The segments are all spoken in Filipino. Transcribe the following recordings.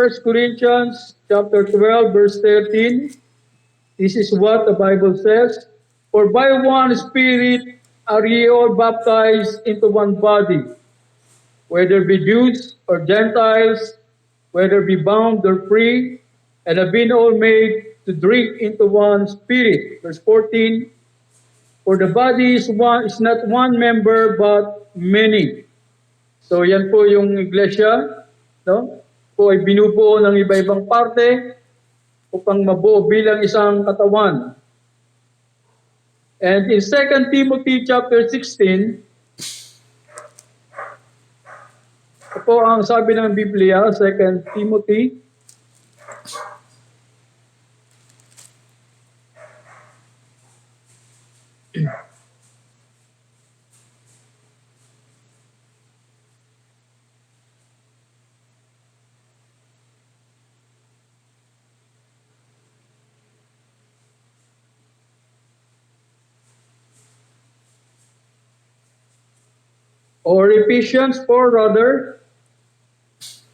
1 Corinthians chapter 12, verse 13. This is what the Bible says. For by one Spirit are ye all baptized into one body, whether be Jews or Gentiles, whether be bound or free, and have been all made to drink into one Spirit. Verse 14. For the body is not one member, but many. So yan po yung iglesia, no? Po ay binubuo ng iba-ibang parte upang mabuo bilang isang katawan. And in 2 Timothy chapter 16, ito po ang sabi ng Biblia, 2 Timothy or Ephesians 4 rather.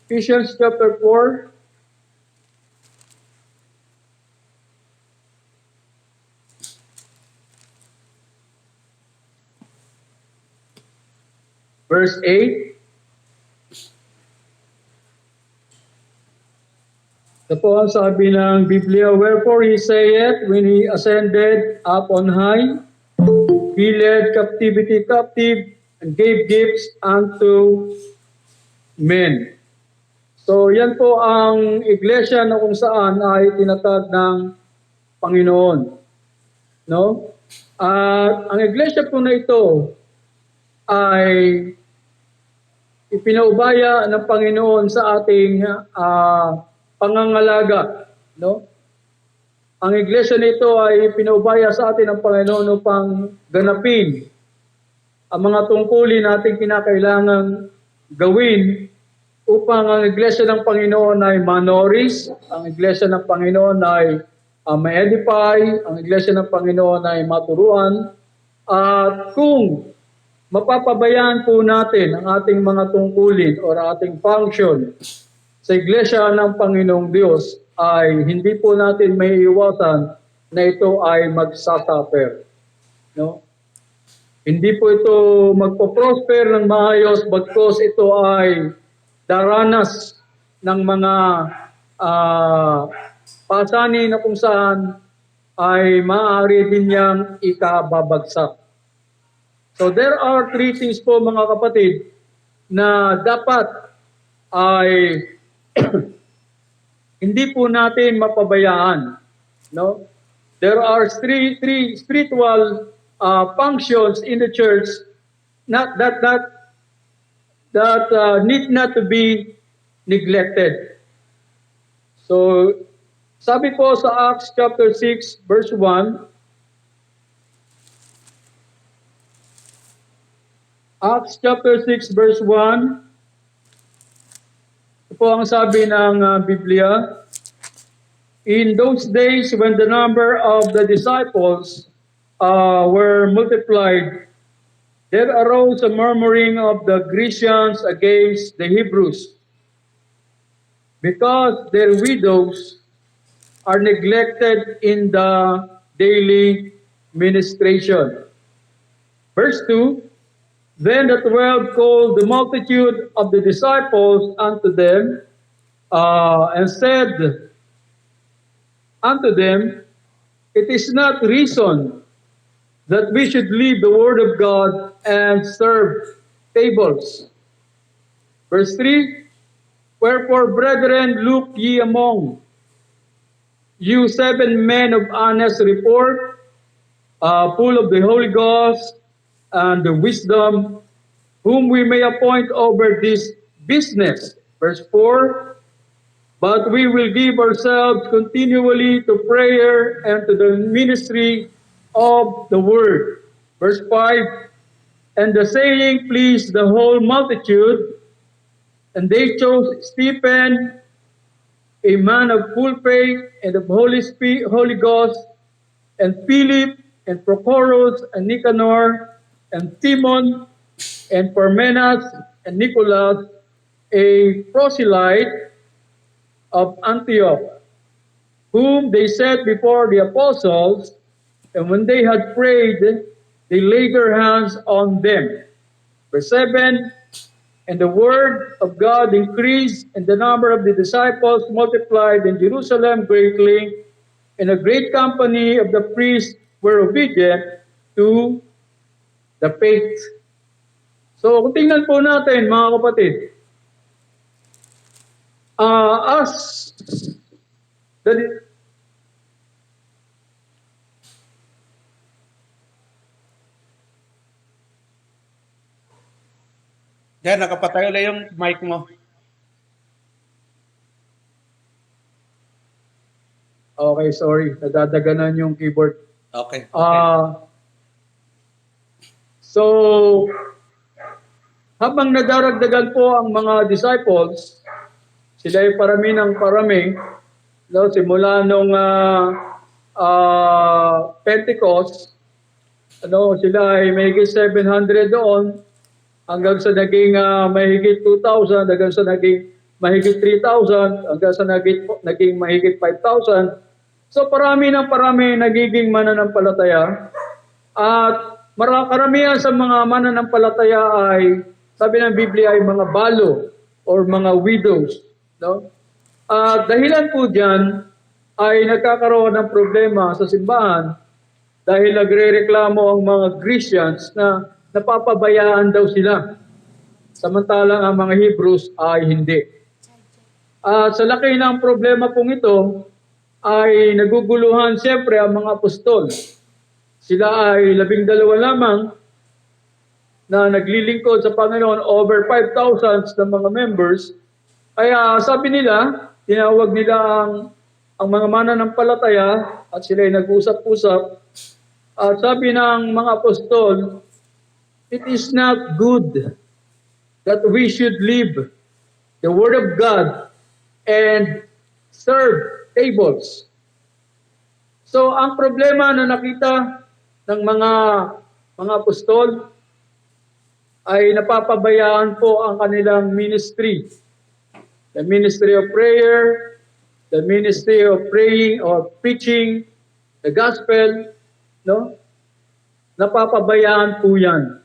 Ephesians chapter 4. Verse 8. Ito po ang sabi ng Biblia, wherefore he saith, when he ascended up on high, he led captivity captive, and gave gifts unto men. So yan po ang iglesia na kung saan ay tinatag ng Panginoon. No? At ang iglesia po na ito ay ipinaubaya ng Panginoon sa ating pangangalaga. No? Ang iglesia nito ay ipinaubaya sa atin ng Panginoon upang ganapin ang mga tungkulin natin kinakailangang gawin upang ang iglesia ng Panginoon ay manoris, ang iglesia ng Panginoon ay ma-edify, ang iglesia ng Panginoon ay maturuan. At kung mapapabayaan po natin ang ating mga tungkulin o ating function sa iglesia ng Panginoong Diyos, ay hindi po natin may iwasan na ito ay magsasuffer. No? Hindi po ito magpo-prosper ng maayos, bagkus ito ay daranas ng mga pasanin na kung saan ay maaari din niyang ikababagsak. So there are three things po mga kapatid na dapat ay hindi po natin mapabayaan. No? There are three spiritual functions in the church that need not to be neglected. So, sabi po sa Acts chapter 6 verse 1, Acts chapter 6 verse 1, ito po ang sabi ng Biblia, in those days when the number of the disciples were multiplied, there arose a murmuring of the Grecians against the Hebrews, because their widows are neglected in the daily ministration. Verse 2, then the 12 called the multitude of the disciples unto them, and said unto them, it is not reason that we should leave the word of God and serve tables. Verse 3, wherefore, brethren, look ye among you 7 men of honest report, full of the Holy Ghost and the wisdom, whom we may appoint over this business. Verse 4, but we will give ourselves continually to prayer and to the ministry of the word. Verse 5, and the saying pleased the whole multitude, and they chose Stephen, a man of full faith and of Holy Ghost, and Philip, and Prochorus, and Nicanor, and Timon, and Parmenas, and Nicholas, a proselyte, of Antioch, whom they set before the apostles, and when they had prayed, they laid their hands on them. Verse 7, and the word of God increased, and the number of the disciples multiplied in Jerusalem greatly, and a great company of the priests were obedient to the faith. So kung tingnan po natin mga kapatid, as the Yan, nakapatay ulit yung mic mo. Okay, sorry, nadadaganan yung keyboard. Okay. So, habang nadaragdagan po ang mga disciples, sila ay parami ng parami, no, simula nung Pentecost, sila ay mahigit 700 doon, hanggang sa naging mahigit 2,000, hanggang sa naging mahigit 3,000, hanggang sa naging mahigit 5,000. So parami ng parami nagiging mananampalataya. At karamihan sa mga mananampalataya ay, sabi ng Biblia, ay mga balo or mga widows. No? Dahilan po dyan ay nagkakaroon ng problema sa simbahan dahil nagre-reklamo ang mga Christians na napapabayaan daw sila. Samantalang ang mga Hebrews ay hindi. Sa laki ng problema pong ito, ay naguguluhan siyempre ang mga apostol. Sila ay 12 lamang na naglilingkod sa Panginoon, over 5,000 ng mga members. Kaya sabi nila, tinawag nila ang mga mananampalataya at sila ay nag-usap-usap. At sabi ng mga apostol, it is not good that we should leave the Word of God and serve tables. So, ang problema na nakita ng mga apostol ay napapabayaan po ang kanilang ministry. The ministry of prayer, the ministry of praying or preaching, the gospel, no? Napapabayaan po yan.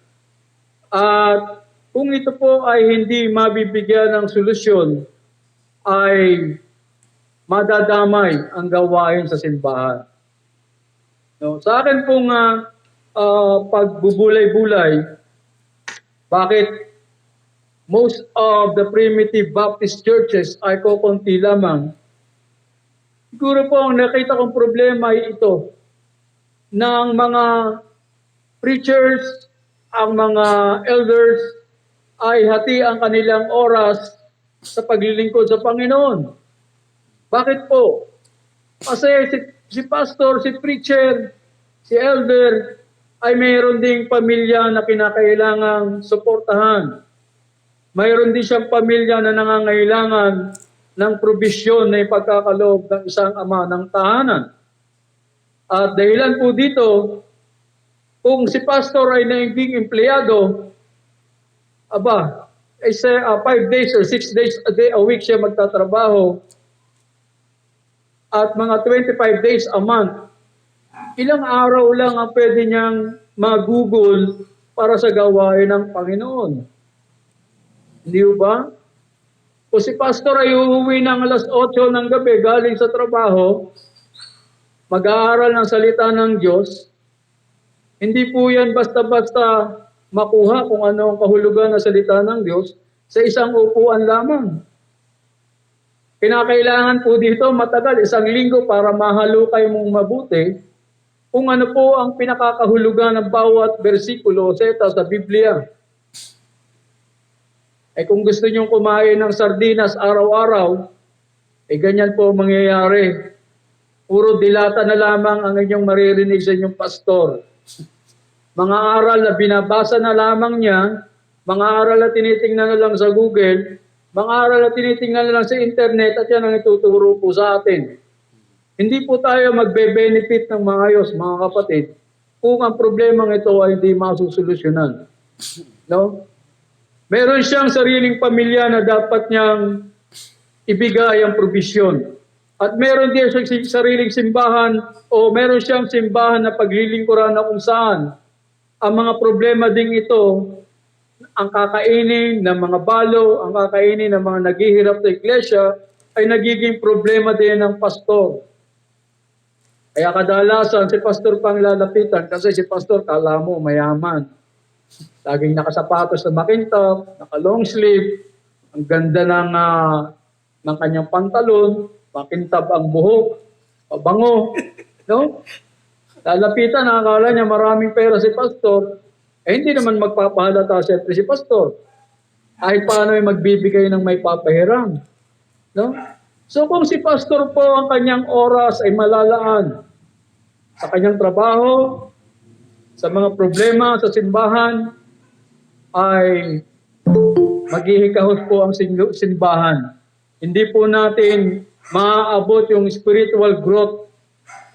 At kung ito po ay hindi mabibigyan ng solusyon, ay madadamay ang gawain sa simbahan. No, sa akin pong pagbubulay-bulay, bakit most of the primitive Baptist churches ay kokonti lamang? Siguro po ang nakita kong problema ay ito, ng mga preachers, ang mga elders ay hati ang kanilang oras sa paglilingkod sa Panginoon. Bakit po? Kasi si pastor, si preacher, si elder ay mayroon ding pamilya na kinakailangang suportahan. Mayroon din siyang pamilya na nangangailangan ng probisyon na ipagkakaloob ng isang ama ng tahanan. At dahilan po dito, kung si pastor ay naging empleyado, 5 days or 6 days a week siya magtatrabaho at mga 25 days a month, ilang araw lang ang pwede niyang magugol para sa gawain ng Panginoon. Hindi ba? Kung si pastor ay uuwi ng alas 8 ng gabi galing sa trabaho, mag-aaral ng salita ng Diyos, hindi po yan basta-basta makuha kung ano ang kahulugan ng salita ng Diyos sa isang upuan lamang. Kinakailangan po dito matagal, 1 linggo para mahalukay mong mabuti kung ano po ang pinakakahulugan ng bawat bersikulo sa Biblia. Kung gusto nyong kumain ng sardinas araw-araw, ganyan po mangyayari. Puro dilata na lamang ang inyong maririnig sa inyong pastor. Mga aral na binabasa na lamang niya, mga aral na tinitingnan na lang sa Google, mga aral na tinitingnan na lang sa internet at yan ang ituturo po sa atin. Hindi po tayo magbe-benefit ng maayos, mga kapatid, kung ang problemang ito ay hindi masusolusyonan. No? Meron siyang sariling pamilya na dapat niyang ibigay ang probisyon. At meron din siyang sariling simbahan o meron siyang simbahan na paglilingkuran na kung saan ang mga problema ding ito, ang kakainin ng mga balo, ang kakainin ng mga naghihirap sa iglesia, ay nagiging problema din ng pastor. Kaya kadalasan si pastor pang lalapitan kasi si pastor kala mo mayaman. Laging nakasapatos na makintab, naka-long sleeve, ang ganda ng kanyang pantalon, makintab ang buhok, pabango, no? Lalapitan, nakakala niya maraming pera si pastor, hindi naman magpapahalata siyempre si pastor. Kahit paano ay magbibigay ng may papahiram. No? So kung si pastor po ang kanyang oras ay malalaan sa kanyang trabaho, sa mga problema sa simbahan, ay maghihikahos po ang simbahan. Hindi po natin maaabot yung spiritual growth.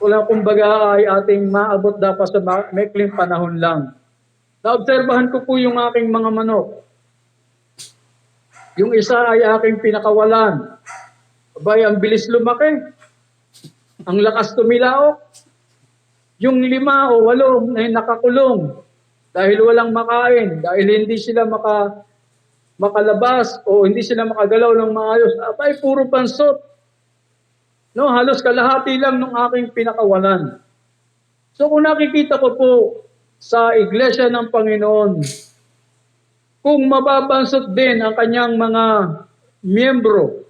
Wala kumbaga ay ating maabot dapat sa maikling panahon lang. Naobserbahan ko po yung aking mga manok. Yung isa ay aking pinakawalan. Abay, ang bilis lumaki. Ang lakas tumilaok. Yung 5 o 8 na nakakulong dahil walang makain, dahil hindi sila makalabas o hindi sila makagalaw ng maayos, abay, puro pansot. No, halos kalahati lang ng aking pinakawalan. So kung nakikita ko po sa Iglesia ng Panginoon, kung mababansot din ang kanyang mga miyembro,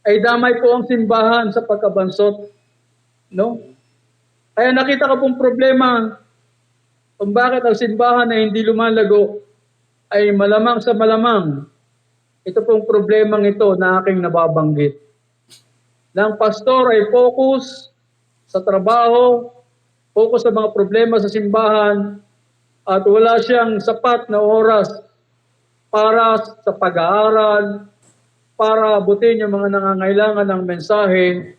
ay damay po ang simbahan sa pagkabansot. No? Kaya nakita ko pong problema kung bakit ang simbahan ay hindi lumalago, ay malamang sa malamang, ito pong problemang ito na aking nababanggit. Na ang pastor ay focus sa trabaho, focus sa mga problema sa simbahan, at wala siyang sapat na oras para sa pag-aaral, para abutin yung mga nangangailangan ng mensahe,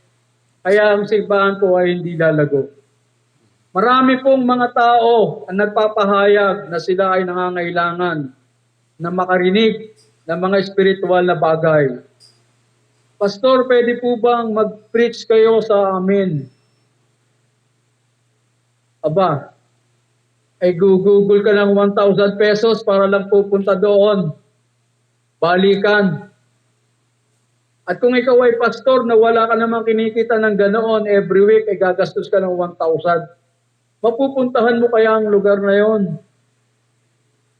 kaya ang simbahan po ay hindi lalago. Marami pong mga tao ang nagpapahayag na sila ay nangangailangan na makarinig ng mga espiritual na bagay. Pastor, pwede po bang mag-preach kayo sa amin? Aba, ay Google ka ng 1,000 pesos para lang pupunta doon. Balikan. At kung ikaw ay pastor na wala ka namang kinikita ng ganoon, every week ay gagastos ka ng 1,000. Mapupuntahan mo kaya ang lugar na yon?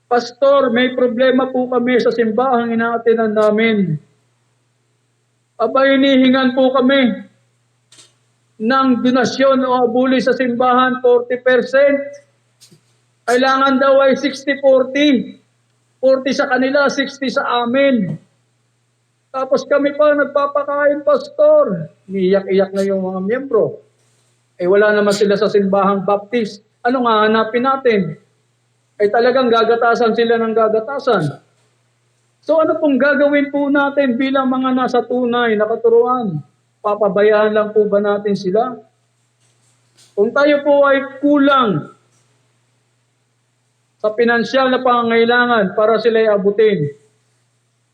Pastor, may problema po kami sa simbahang inaatinan namin. Aba, hinihingan po kami ng donasyon o abuli sa simbahan, 40%. Kailangan daw ay 60-40. 40 sa kanila, 60 sa amin. Tapos kami pa nagpapakain, pastor. Iiyak-iyak na yung mga miyembro. Wala naman sila sa simbahang baptist. Ano nga hanapin natin? Talagang gagatasan sila ng gagatasan. So ano pong gagawin po natin bilang mga nasa tunay na katuruan? Papabayaan lang po ba natin sila? Kung tayo po ay kulang sa pinansyal na pangangailangan para sila ay abutin,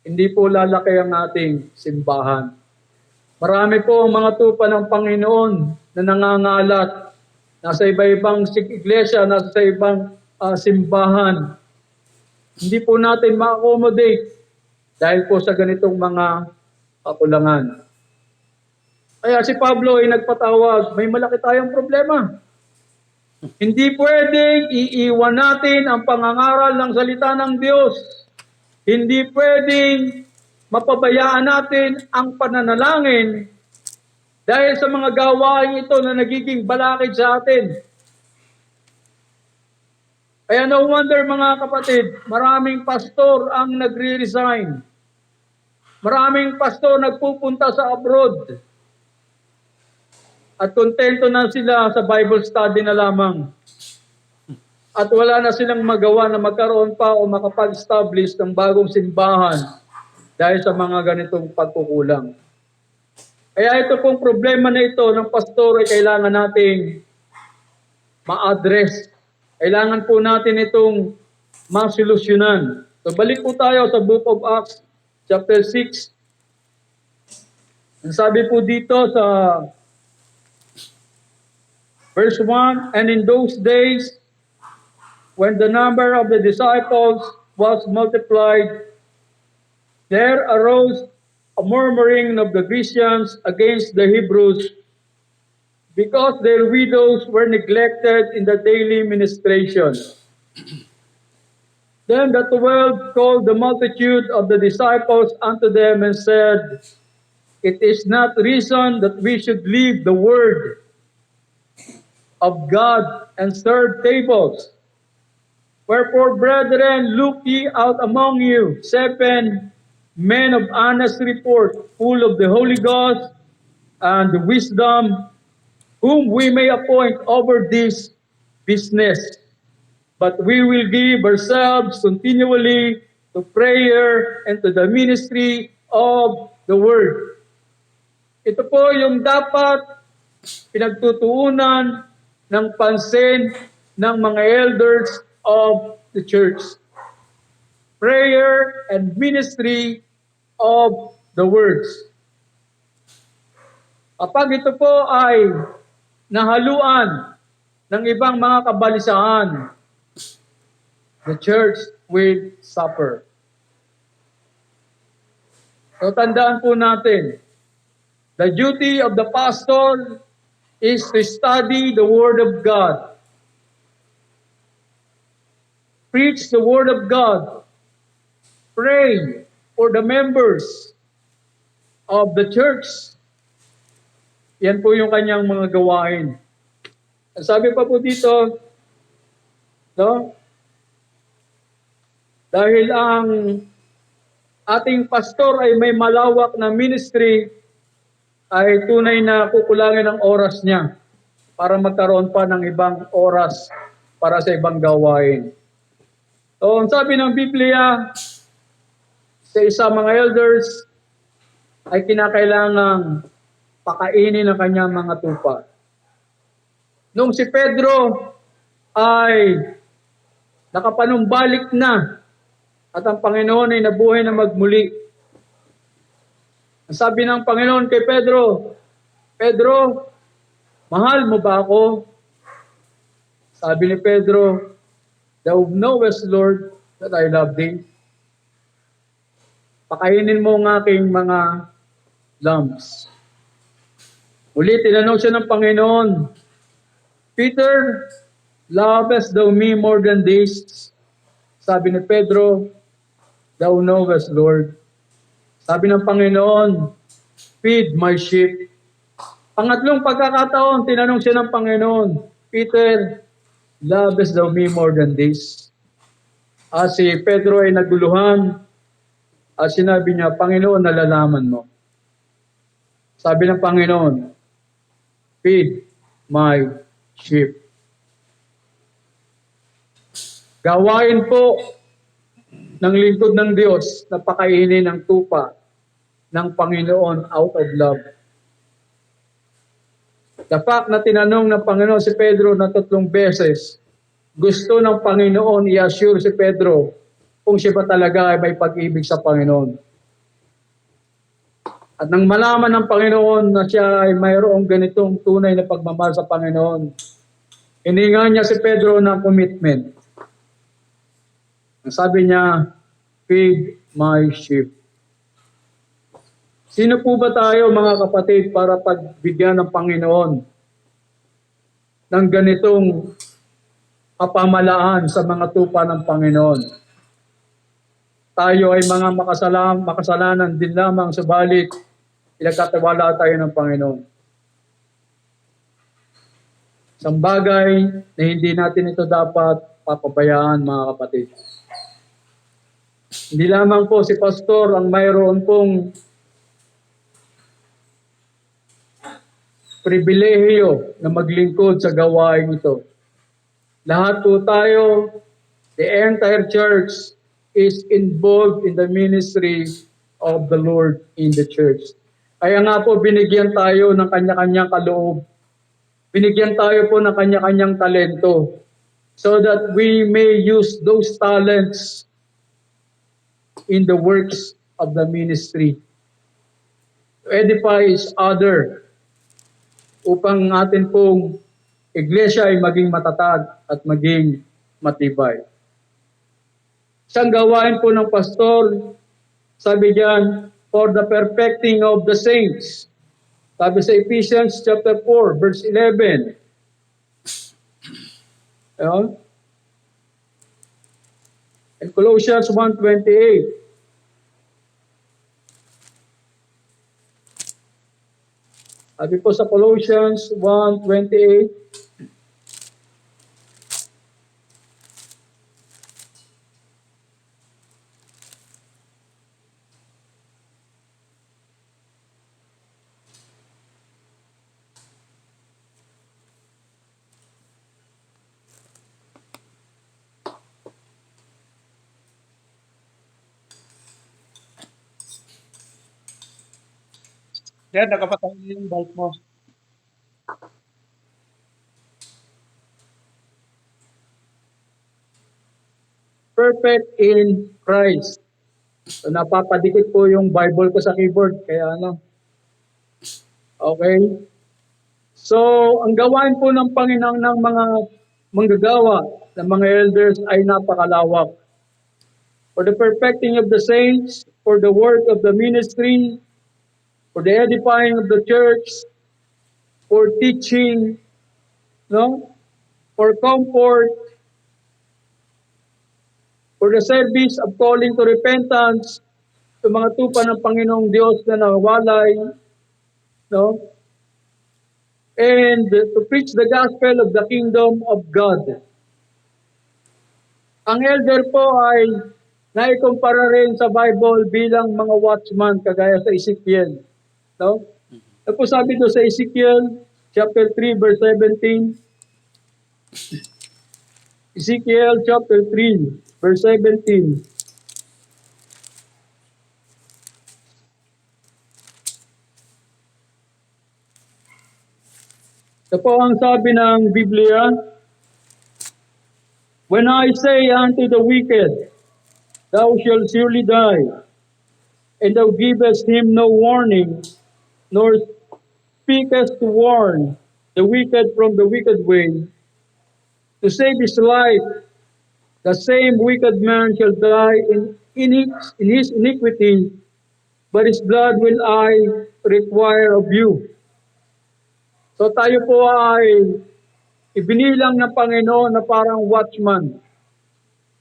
hindi po lalaki ang ating simbahan. Marami po ang mga tupa ng Panginoon na nangangalat. Nasa iba-ibang iglesia, nasa ibang simbahan. Hindi po natin ma-accommodate dahil po sa ganitong mga kakulangan. Kaya si Pablo ay nagpatawag, may malaki tayong problema. Hindi pwedeng iiwan natin ang pangangaral ng salita ng Diyos. Hindi pwedeng mapabayaan natin ang pananalangin dahil sa mga gawain ito na nagiging balakid sa atin. Kaya no wonder mga kapatid, maraming pastor ang nagre-resign. Maraming pastor nagpupunta sa abroad. At kontento na sila sa Bible study na lamang. At wala na silang magawa na magkaroon pa o makapag-establish ng bagong simbahan dahil sa mga ganitong pagkukulang. Kaya ito pong problema na ito ng pastor ay kailangan nating ma-address. Kailangan po natin itong masolusyonan. So balik po tayo sa Book of Acts, chapter 6. Ang sabi po dito sa verse 1, "And in those days, when the number of the disciples was multiplied, there arose a murmuring of the Grecians against the Hebrews, because their widows were neglected in the daily ministration. Then the 12 called the multitude of the disciples unto them and said, It is not reason that we should leave the word of God and serve tables. Wherefore, brethren, look ye out among you 7 men of honest report, full of the Holy Ghost and wisdom, whom we may appoint over this business. But we will give ourselves continually to prayer and to the ministry of the word." Ito po yung dapat pinagtutuunan ng pansin ng mga elders of the church. Prayer and ministry of the words. Kapag ito po ay nahaluan ng ibang mga kabalisaan, the church will suffer. So tandaan po natin, the duty of the pastor is to study the Word of God, preach the Word of God, pray for the members of the church. Yan po yung kanyang mga gawain. Sabi pa po dito, no? Dahil ang ating pastor ay may malawak na ministry, ay tunay na kukulangin ang oras niya para magkaroon pa ng ibang oras para sa ibang gawain. So, ang sabi ng Biblia, sa isa mga elders, ay kinakailangang pakainin ang kanyang mga tupa. Nung si Pedro ay nakapanumbalik na at ang Panginoon ay nabuhay na magmuli, ang sabi ng Panginoon kay Pedro, "Pedro, mahal mo ba ako?" Sabi ni Pedro, "Thou knowest, Lord, that I love thee. Pakainin mo ang aking mga lambs." Uli, tinanong siya ng Panginoon, "Peter, lovest thou me more than this?" Sabi ni Pedro, "Thou knowest, Lord." Sabi ng Panginoon, "Feed my sheep." Pangatlong pagkakataon, tinanong siya ng Panginoon, "Peter, lovest thou me more than this?" Si Pedro ay naguluhan at sinabi niya, "Panginoon, nalalaman mo." Sabi ng Panginoon, "Feed my sheep." Gawain po ng lingkod ng Diyos na pakainin ang tupa ng Panginoon out of love. The fact na tinanong ng Panginoon si Pedro na 3 beses, gusto ng Panginoon i-assure si Pedro kung siya ba talaga ay may pag-ibig sa Panginoon. At nang malaman ng Panginoon na siya ay mayroong ganitong tunay na pagmamahal sa Panginoon, hiningan niya si Pedro ng commitment. Ang sabi niya, "Feed my sheep." Sino po ba tayo mga kapatid para pagbigyan ng Panginoon ng ganitong kapamalaan sa mga tupa ng Panginoon? Tayo ay mga makasalanan din lamang, subalit pinagkatiwala tayo ng Panginoon. Isang bagay na hindi natin ito dapat papabayaan, mga kapatid. Hindi lamang po si pastor ang mayroon pong pribilehiyo na maglingkod sa gawain ito. Lahat po tayo, the entire church, is involved in the ministry of the Lord in the church. Kaya nga po binigyan tayo ng kanya-kanyang kaloob. Binigyan tayo po ng kanya-kanyang talento so that we may use those talents in the works of the ministry. to edify each other upang ang atin pong iglesia ay maging matatag at maging matibay. Isang gawain po ng pastor, sabi diyan, for the perfecting of the saints. Sabi sa Ephesians chapter 4, verse 11. Ayun. And Colossians 1:28. Sabi po sa Colossians 1:28, Yan, nakapatay na yung mic mo. perfect in Christ. So, napapadikit po yung Bible ko sa keyboard, kaya ano. Okay? So, ang gawain po ng Panginoon ng mga manggagawa, ng mga elders ay napakalawak. For the perfecting of the saints, for the work of the ministry, for the edifying of the church, for teaching, no? For comfort, for the service of calling to repentance, sa mga tupa ng Panginoong Diyos na nawalay, no? And to preach the gospel of the kingdom of God. Ang elder po ay naikumpara rin sa Bible bilang mga watchman kagaya sa Ezekiel. No? Ano po sabi doon sa Ezekiel chapter 3 verse 17? Ezekiel chapter 3 verse 17. Ito po ang sabi ng Biblia, when I say unto the wicked, thou shalt surely die, and thou givest him no warning, nor speakest to warn the wicked from the wicked way, to save his life, the same wicked man shall die in his iniquity, but his blood will I require of you. So tayo po ay ibinilang ng Panginoon na parang watchman,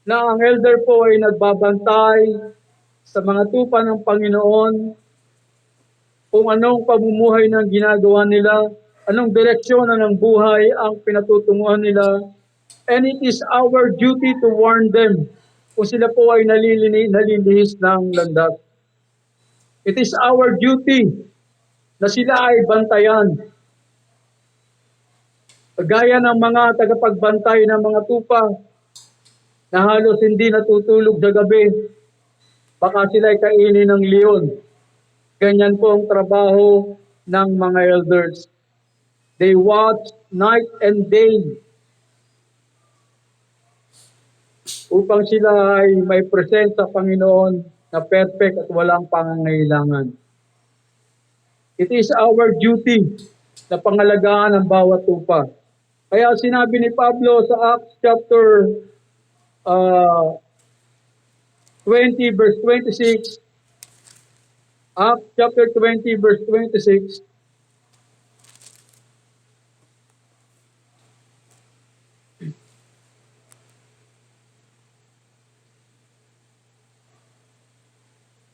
na ang elder po ay nagbabantay sa mga tupa ng Panginoon kung anong pamumuhay ng ginagawa nila, anong direksyon ng buhay ang pinatutunguhan nila. And it is our duty to warn them kung sila po ay nalilihis ng landas. It is our duty na sila ay bantayan. Gaya ng mga tagapagbantay ng mga tupa na halos hindi natutulog sa gabi, baka sila ay kainin ng leon. Ganyan po ang trabaho ng mga elders. They watch night and day upang sila ay may present sa Panginoon na perfect at walang pangangailangan. It is our duty na pangalagaan ang bawat tupa. Kaya sinabi ni Pablo sa Acts chapter 20 verse 26, Acts chapter 20 verse 26,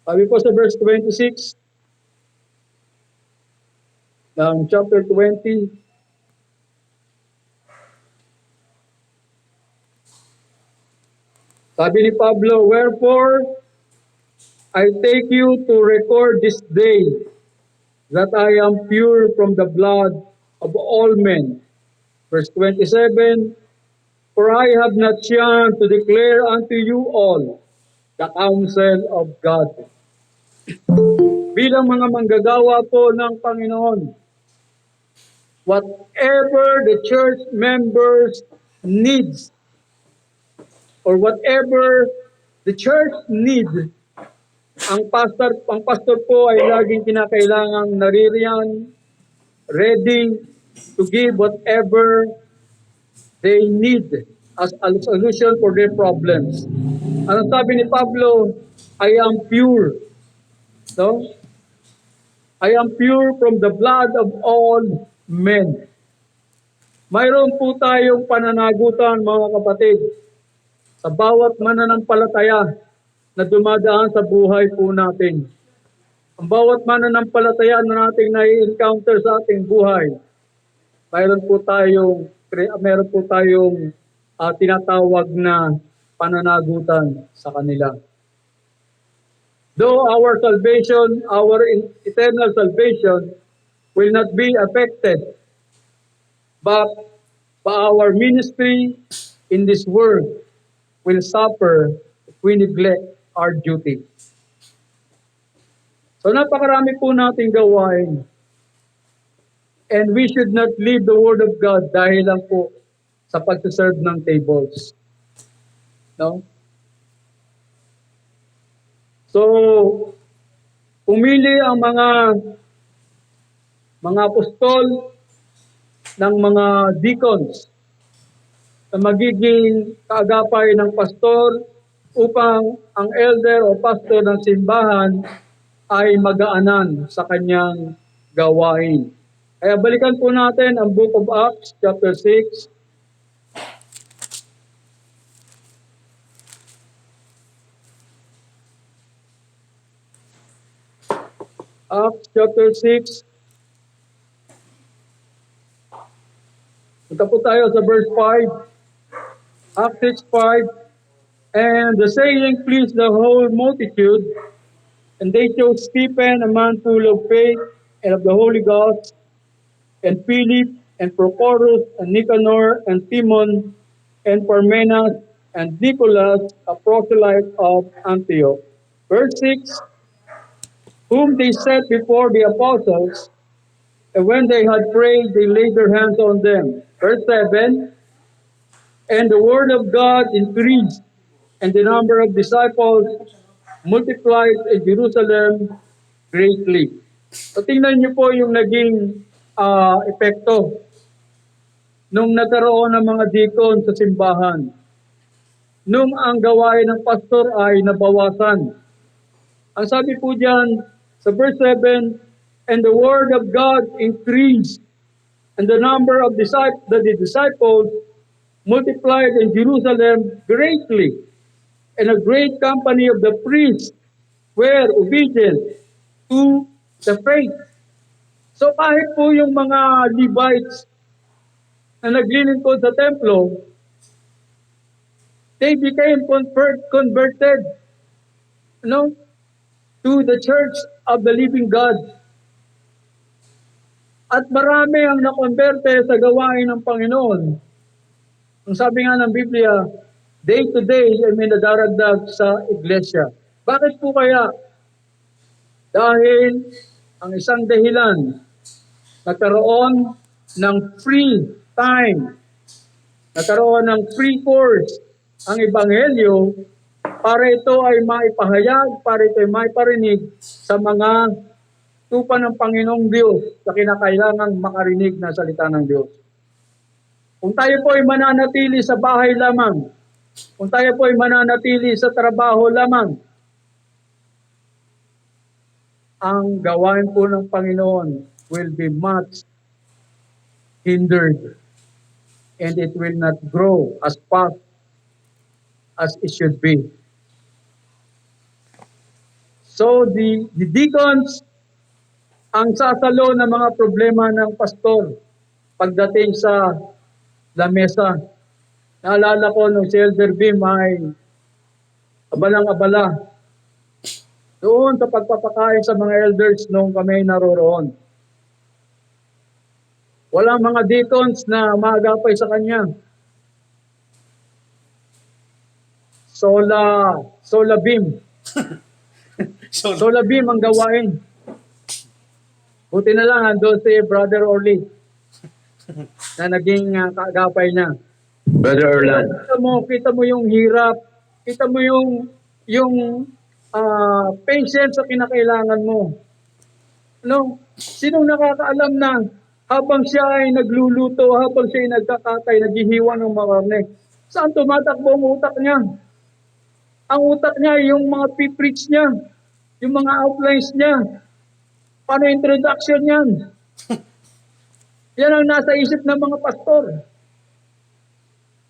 sabi po sa verse 26 ng chapter 20, sabi ni Pablo, wherefore I take you to record this day that I am pure from the blood of all men. Verse 27, for I have not shunned to declare unto you all the counsel of God. Bilang mga manggagawa po ng Panginoon, whatever the church members needs, or whatever the church needs, ang pastor po ay laging kinakailangang naririyan, ready to give whatever they need as a solution for their problems. Ano sabi ni Pablo? I am pure. No? I am pure from the blood of all men. Mayroon po tayong pananagutan, mga kapatid, sa bawat mananampalataya na dumadaan sa buhay po natin. Ang bawat mananampalataya na nating nai-encounter sa ating buhay, mayroon po tayong tinatawag na pananagutan sa kanila. Though our salvation, our eternal salvation will not be affected, but our ministry in this world will suffer if we neglect our duty. So napakarami po nating gawain. And we should not leave the Word of God dahil lang po sa pagsaserve ng tables. No? So, pumili ang mga apostol ng mga deacons na magiging kaagapay ng pastor upang ang elder o pastor ng simbahan ay magaanan sa kanyang gawain. Kaya balikan po natin ang Book of Acts, chapter 6. Acts chapter 6. Punta po tayo sa verse 5. Acts 6:5. And the saying pleased the whole multitude, and they chose Stephen, a man full of faith and of the Holy Ghost, and Philip, and Prochorus, and Nicanor, and Timon, and Parmenas, and Nicholas, a proselyte of Antioch. Verse 6, whom they set before the apostles, and when they had prayed, they laid their hands on them. Verse 7, and the word of God increased, and the number of disciples multiplied in Jerusalem greatly. So tingnan niyo po yung naging epekto nung nagkaroon ng mga deacon sa simbahan. Nung ang gawain ng pastor ay nabawasan. Ang sabi po diyan sa verse 7, and the word of God increased, and the number of the disciples multiplied in Jerusalem greatly, and a great company of the priests were obedient to the faith. So kahit po yung mga Levites na naglilingkod sa templo, they became converted, to the church of the living God. At marami ang nakonverte sa gawain ng Panginoon. Ang sabi nga ng Biblia, day to day ay may nadaragdag sa iglesia. Bakit po kaya? Dahil ang isang dahilan, nagkaroon ng free time, nagkaroon ng free course ang Ebanghelyo para ito ay maipahayag, para ito ay maiparinig sa mga tupa ng Panginoong Diyos sa kinakailangang makarinig na salita ng Diyos. Kung tayo po ay mananatili sa bahay lamang, kung tayo po ay mananatili sa trabaho lamang, ang gawain po ng Panginoon will be much hindered and it will not grow as fast as it should be. So the deacons ang sasalo ng mga problema ng pastor pagdating sa lamesa. Naalala ko nung si Elder Bim ay abalang-abala doon sa pagpapakain sa mga elders nung kami naroroon. Walang mga deacons na maagapay sa kanya. Sola Bim. Sola Bim ang gawain. Buti na lang ando si Brother Orly na naging kaagapay niya. Brother Orlan. Kita mo yung hirap, kita mo yung patience sa kinakailangan mo. Ano? Sinong nakakaalam na habang siya ay nagluluto, habang siya ay nagkakatay, naghihiwa ng mga karne, saan tumatakbo ang utak niya? Ang utak niya, yung mga pipreach niya, yung mga outlines niya, paano introduction niyan? Yan ang nasa isip ng mga pastor.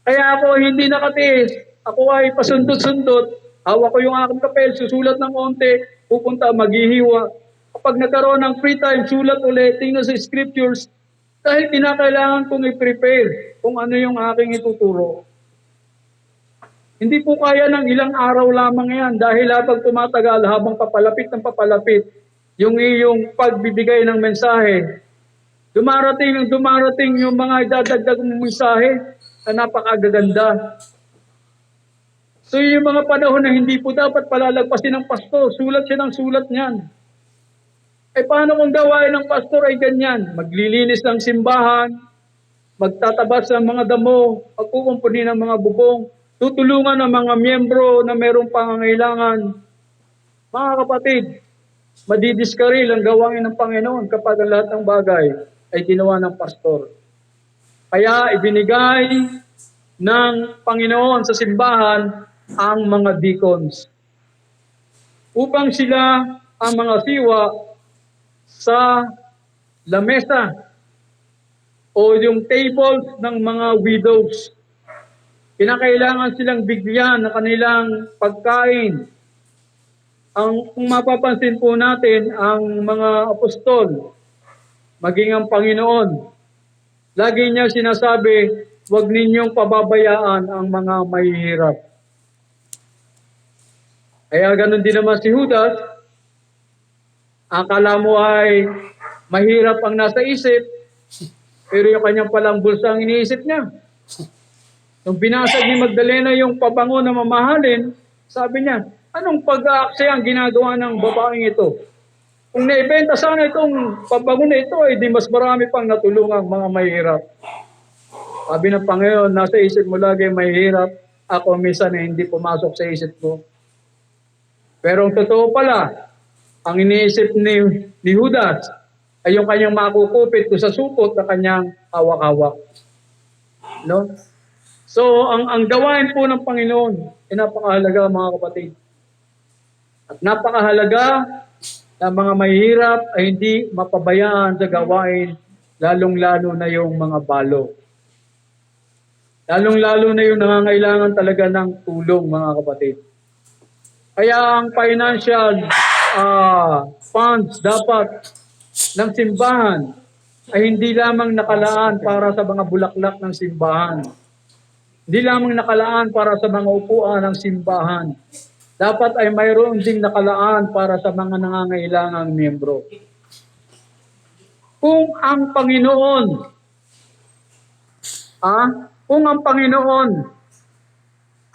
Kaya ako hindi nakatiis. Ako ay pasundot-sundot. Hawak ko yung aking papel, susulat ng konti, pupunta, maghihiwa. Kapag nagkaroon ng free time, sulat ulit, tingnan sa scriptures, dahil kinakailangan kong i-prepare kung ano yung aking ituturo. Hindi po kaya ng ilang araw lamang yan dahil habang tumatagal, habang papalapit ng papalapit, yung iyong pagbibigay ng mensahe, dumarating yung mga idadagdag ng mensahe na napakagaganda. So yung mga panahon na hindi po dapat palalagpasin ng pastor, sulat siya ng sulat niyan. Eh paano kung gawain ng pastor ay ganyan? Maglilinis ng simbahan, magtatabas ng mga damo, magkukumpuni ng mga bubong, tutulungan ng mga miyembro na mayroong pangangailangan. Mga kapatid, madidiskaril ang gawain ng Panginoon kapag ang lahat ng bagay ay ginawa ng pastor. Kaya ibinigay ng Panginoon sa simbahan ang mga deacons upang sila ang mga siwa sa lamesa o yung table ng mga widows. Kinakailangan silang bigyan ng kanilang pagkain. Kung mapapansin po natin, ang mga apostol, maging ang Panginoon, lagi niya sinasabi, huwag ninyong pababayaan ang mga mahihirap. Kaya ganun din naman si Judas, akala mo ay mahirap ang nasa isip, pero yung kanyang palang bulsa ang iniisip niya. Nung binasag ni Magdalena yung pabango na mamahalin, sabi niya, anong pag-aaksaya ang ginagawa ng babaeng ito? Kung naibenta sana itong pabango na ito, ay di mas marami pang natulungang mga mahirap. Sabi ng Panginoon, nasa isip mo lagi mahirap, ako minsan na hindi pumasok sa isip ko. Pero ang totoo pala, ang iniisip ni Judas ay yung kanyang makukupit sa supot na kanyang hawak-hawak. No? So, ang gawain po ng Panginoon ay napakahalaga mga kapatid. At napakahalaga na mga mahihirap ay hindi mapabayaan sa gawain, lalong-lalo na yung mga balo. Lalong-lalo na yung nangangailangan talaga ng tulong mga kapatid. Kaya ang financial funds dapat ng simbahan ay hindi lamang nakalaan para sa mga bulaklak ng simbahan. Hindi lamang nakalaan para sa mga upuan ng simbahan. Dapat ay mayroon ding nakalaan para sa mga nangangailangang miyembro. Kung ang Panginoon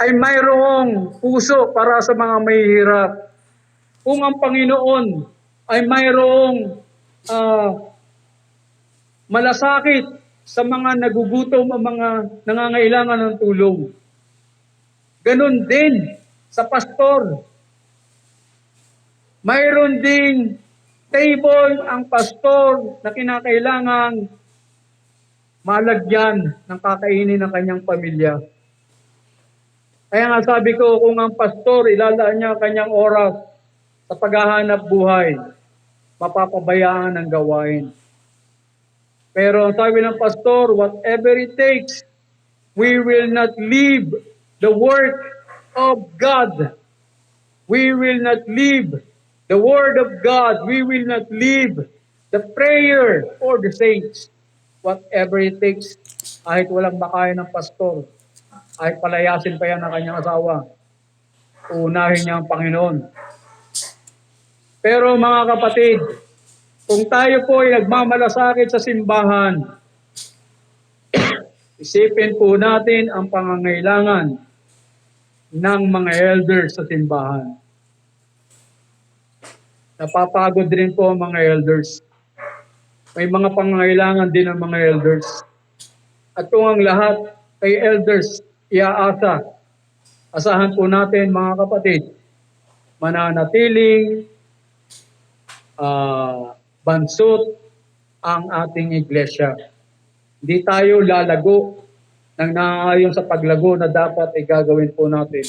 ay mayroong puso para sa mga mahihirap, kung ang Panginoon ay mayroong malasakit sa mga nagugutom o mga nangangailangan ng tulong, ganun din sa pastor. Mayroon ding table ang pastor na kinakailangang malagyan ng kakainin ng kanyang pamilya. Kaya nga sabi ko, kung ang pastor ilalaan niya ang kanyang oras sa paghahanap buhay, mapapabayaan ang gawain. Pero ang sabi ng pastor, whatever it takes, we will not leave the work of God. We will not leave the word of God. We will not leave the prayer for the saints. Whatever it takes, kahit walang makain ng pastor, kahit palayasin pa yan ng kanyang asawa, uunahin niya ang Panginoon. Pero mga kapatid, kung tayo po ay nagmamalasakit sa simbahan, isipin po natin ang pangangailangan ng mga elders sa simbahan. Napapagod rin po ang mga elders. May mga pangangailangan din ang mga elders. At kung ang lahat kay elders iaasa, asahan po natin mga kapatid, mananatiling bansot ang ating iglesia. Hindi tayo lalago ng naayon sa paglago na dapat ay gagawin po natin.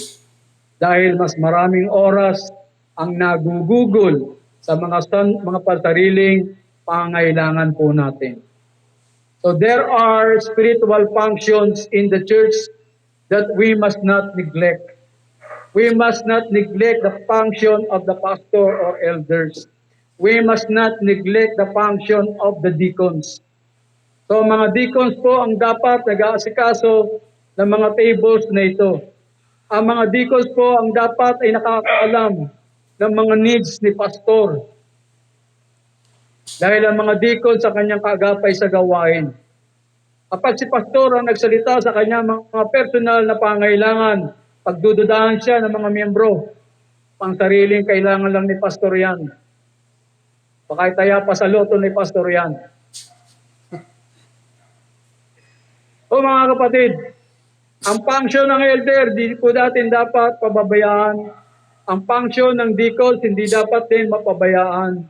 Dahil mas maraming oras ang nagugugol sa mga pansariling pangailangan po natin. So there are spiritual functions in the church that we must not neglect. We must not neglect the function of the pastor or elders. We must not neglect the function of the deacons. So mga deacons po ang dapat nag-aasikaso ng mga tables na ito. Ang mga deacons po ang dapat ay nakakaalam ng mga needs ni pastor. Dahil ang mga deacon sa kanyang kaagapay sa gawain. Kapag si pastor ang nagsalita sa kanyang mga personal na pangailangan, pagdududahan siya ng mga miyembro, pang sariling kailangan lang ni pastor yan. Baka itaya pa sa loto ni pastor yan. O mga kapatid, ang function ng elder, di po natin dapat pababayaan. Ang function ng deacons, hindi dapat din mapabayaan.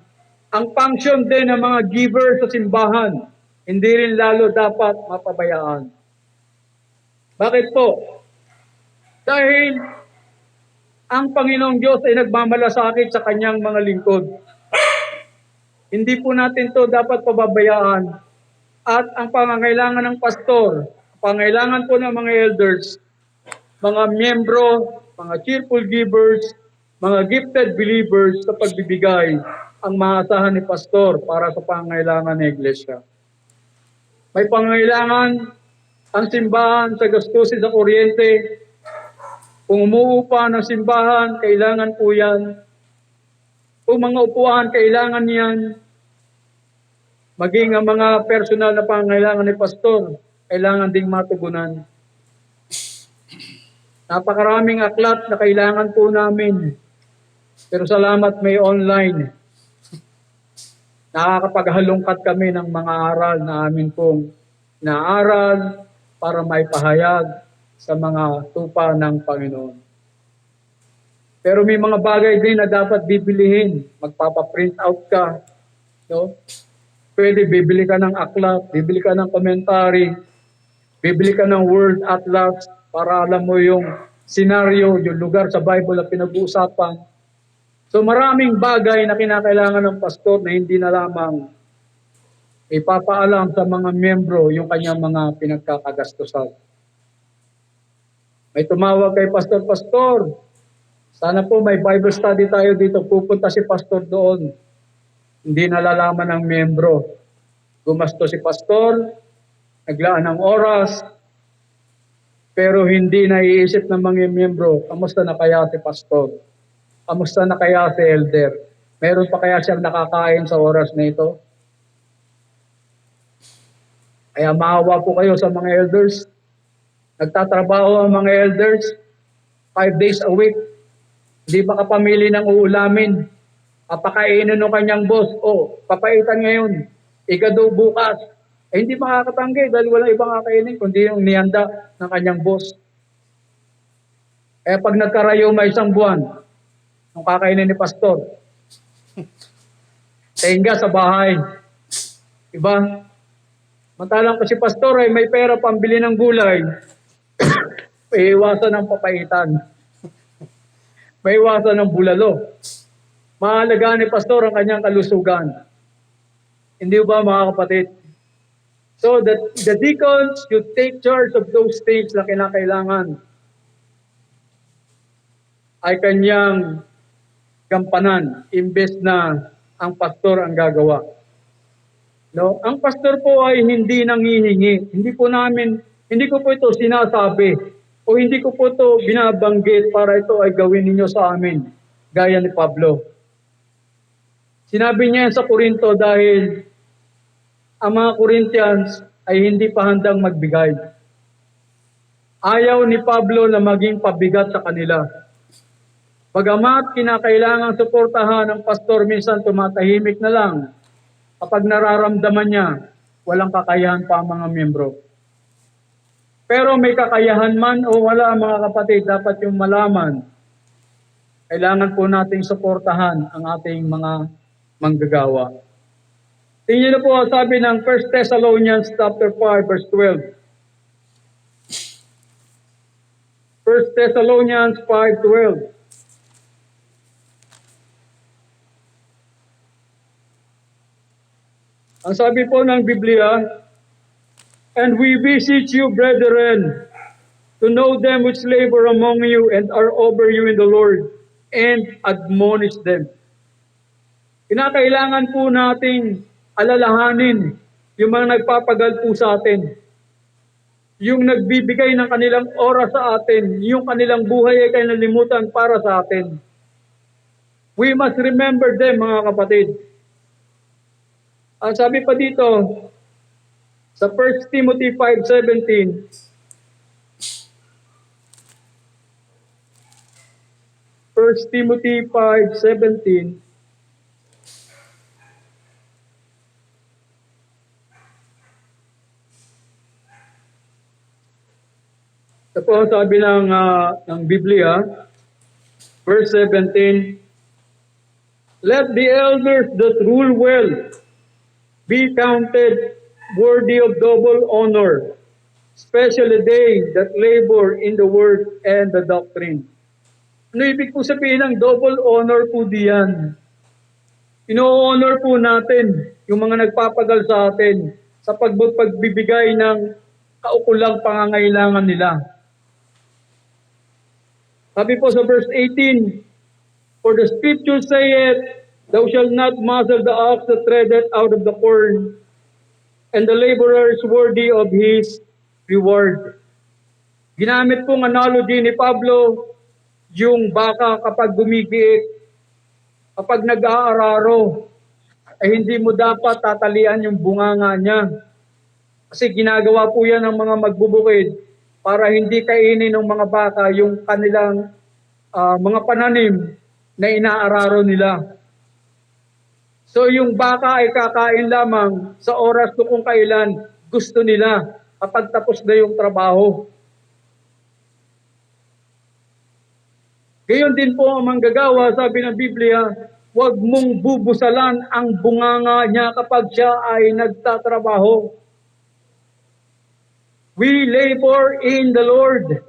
Ang function din ng mga givers sa simbahan, hindi rin lalo dapat mapabayaan. Bakit po? Dahil ang Panginoong Diyos ay nagmamalasakit sa kanyang mga lingkod. Hindi po natin to dapat pababayaan. At ang pangangailangan ng pastor, pangailangan po ng mga elders, mga miyembro, mga cheerful givers, mga gifted believers sa pagbibigay ang maasahan ni pastor para sa pangangailangan ng iglesia. May pangangailangan ang simbahan sa gastusin sa kuryente. Kung umuupa ng simbahan, kailangan po yan. Kung mga upuan, kailangan yan. Maging ang mga personal na pangangailangan ni pastor, kailangan ding matugunan. Napakaraming aklat na kailangan po namin. Pero salamat may online. Nakakapaghalongkat kami ng mga aral na amin pong naaral para maipahayag sa mga tupa ng Panginoon. Pero may mga bagay din na dapat bibilihin. Magpapaprint out ka. No? Pwede bibili ka ng aklat, bibili ka ng commentary, bibili ka ng word atlas para alam mo yung senaryo, yung lugar sa Bible na pinag-uusapan. So maraming bagay na kinakailangan ng pastor na hindi na lamang ipapaalam sa mga miyembro yung kanyang mga pinagkakagastusan. May tumawag kay pastor, sana po may Bible study tayo dito, pupunta si pastor doon. Hindi nalalaman ng miyembro. Gumasto si pastor, naglaan ng oras, pero hindi naiisip ng mga miyembro, kamusta na kaya si pastor? Kamusta na kaya si elder? Meron pa kaya siyang nakakain sa oras na ito? Kaya maawa po kayo sa mga elders. Nagtatrabaho ang mga elders 5 days a week. Hindi pa kapamili ng uulamin. Papakainin ng kanyang boss. Papaitan ngayon. Ikado bukas. Hindi makakatanggi dahil wala ibang kakainin kundi yung niyanda ng kanyang boss. Kaya pag nagkarayo may isang buwan, nung kakainin ni pastor, tenga sa bahay. Diba? Mantalang kasi pastor ay may pera pambili ng gulay, may iwasan ng papaitan. May iwasan ng bulalo. Mahalaga ni pastor ang kanyang kalusugan. Hindi ba mga kapatid? So the deacons should take charge of those things na kinakailangan ay kanyang gampanan, imbes na ang pastor ang gagawa. No? Ang pastor po ay hindi nanghihingi. Hindi ko po ito sinasabi o hindi ko po ito binabanggit para ito ay gawin ninyo sa amin, gaya ni Pablo. Sinabi niya sa Korinto dahil ang mga Corinthians ay hindi pa handang magbigay. Ayaw ni Pablo na maging pabigat sa kanila. Bagamat kinakailangang suportahan ng pastor, minsan tumatahimik na lang kapag nararamdaman niya walang kakayahan pa ang mga miyembro. Pero may kakayahan man o wala mga kapatid, dapat yung malaman kailangan po nating suportahan ang ating mga manggagawa. Tingnan niyo po ang sabi ng 1 Thessalonians chapter 5 verse 12. 1 Thessalonians 5:12. Ang sabi po ng Biblia, "And we beseech you, brethren, to know them which labor among you and are over you in the Lord, and admonish them." Kinakailangan po nating alalahanin yung mga nagpapagal po sa atin, yung nagbibigay ng kanilang oras sa atin, yung kanilang buhay ay kinalimutan para sa atin. We must remember them, mga kapatid. Ang sabi pa dito, sa 1 Timothy 5:17, 1 Timothy 5:17, ito po ang sabi ng Biblia, verse 17, "Let the elders that rule well be counted worthy of double honor, especially they that labor in the word and the doctrine." Ano ibig po sabihin ng double honor po diyan? Ino-honor po natin yung mga nagpapagal sa atin sa pagbibigay ng kaukulang pangangailangan nila. Sabi po sa verse 18, "For the scripture saith, Thou shalt not muzzle the ox that treadeth out of the corn, and the laborer is worthy of his reward." Ginamit pong analogy ni Pablo yung baka kapag gumigiik, kapag nag-aararo, ay hindi mo dapat tatalian yung bunganga niya. Kasi ginagawa po yan ng mga magbubukid para hindi kainin ng mga baka yung kanilang mga pananim na inaararo nila. So yung baka ay kakain lamang sa oras kung kailan gusto nila kapag tapos na yung trabaho. Gayon din po ang manggagawa, sabi ng Biblia, huwag mong bubusalan ang bunganga niya kapag siya ay nagtatrabaho. We labor in the Lord.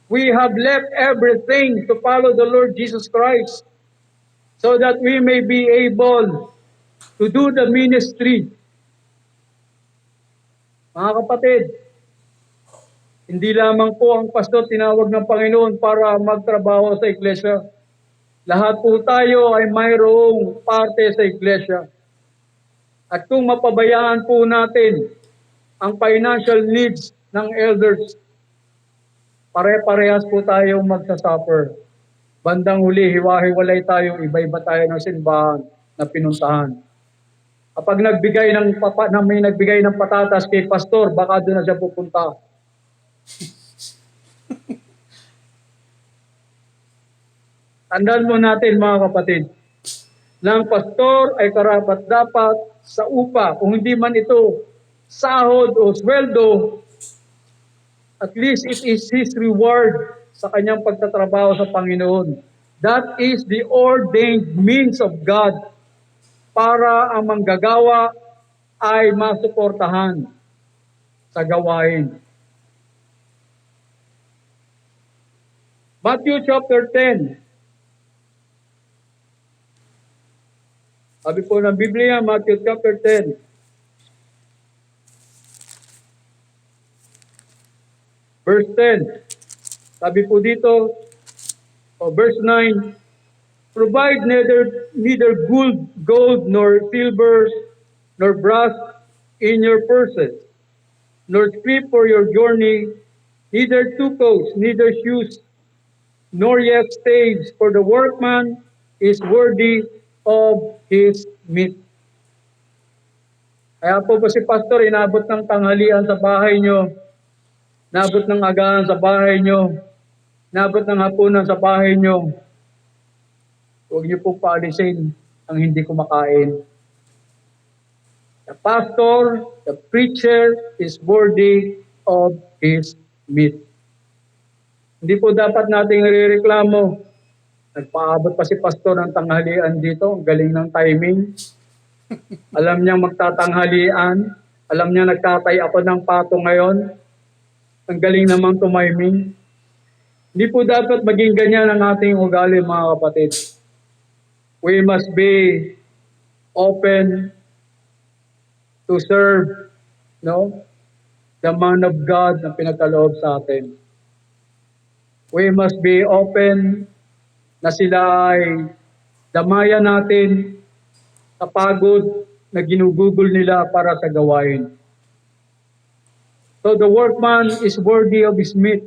We have left everything to follow the Lord Jesus Christ so that we may be able to do the ministry. Mga kapatid, hindi lamang po ang pastor tinawag ng Panginoon para magtrabaho sa iglesia. Lahat po tayo ay mayroong parte sa iglesia. At kung mapabayaan po natin ang financial needs ng elders, pare-parehas po tayong magsasuffer. Bandang huli, hiwa-hiwalay tayo, iba-iba tayo ng simbahan na pinuntahan. Kapag may nagbigay ng patatas kay pastor, baka doon na siya pupunta. Tandaan mo natin, mga kapatid, na ang pastor ay karapat-dapat sa upa. Kung hindi man ito sahod o sweldo, at least it is his reward sa kanyang pagtatrabaho sa Panginoon. That is the ordained means of God para ang manggagawa ay masuportahan sa gawain. Matthew chapter 10. Sabi po ng Biblia, Matthew chapter 10. Verse 10. Sabi po dito, verse 9, "Provide neither gold nor silver nor brass in your purses, nor scrip for your journey, neither two coats, neither shoes, nor yet staves, for the workman is worthy of his meat." Kaya po si pastor, inabot ng tanghalian sa bahay nyo, nabot ng agahan sa bahay nyo, nabot ng hapunan sa bahay nyo, huwag niyo pong paalisin ang hindi kumakain. The pastor, the preacher is worthy of his meat. Hindi po dapat nating irereklamo Nagpaabot pa si pastor ng tanghalian dito. Ang galing ng timing. Alam niya magtatanghalian. Alam niya nagtatay ako ng pato ngayon. Ang galing namang tumiming. Hindi po dapat maging ganyan ang ating ugali, mga kapatid. We must be open to serve, no? The man of God na pinagkaloob sa atin. We must be open na sila ay damayan natin sa pagod na ginugugol nila para sa gawain. So the workman is worthy of his meat.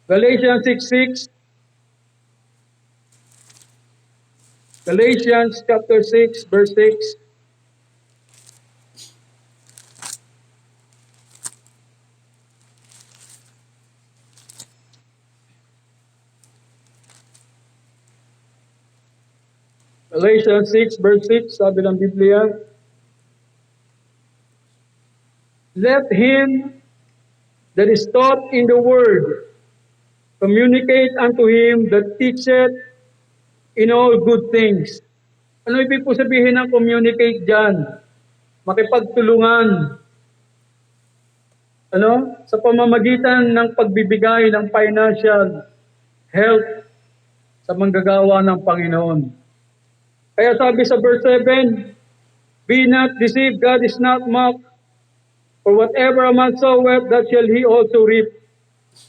Galatians 6:6. Galatians chapter 6, verse 6. Galatians 6, verse 6, sabi ng Biblia, let him that is taught in the word communicate unto him that teacheth in all good things. Ano ibig po sabihin ng communicate dyan? Makipagtulungan. Ano? Sa pamamagitan ng pagbibigay ng financial help sa manggagawa ng Panginoon. Kaya sabi sa verse 7, be not deceived, God is not mocked. For whatever a man soweth, that shall he also reap.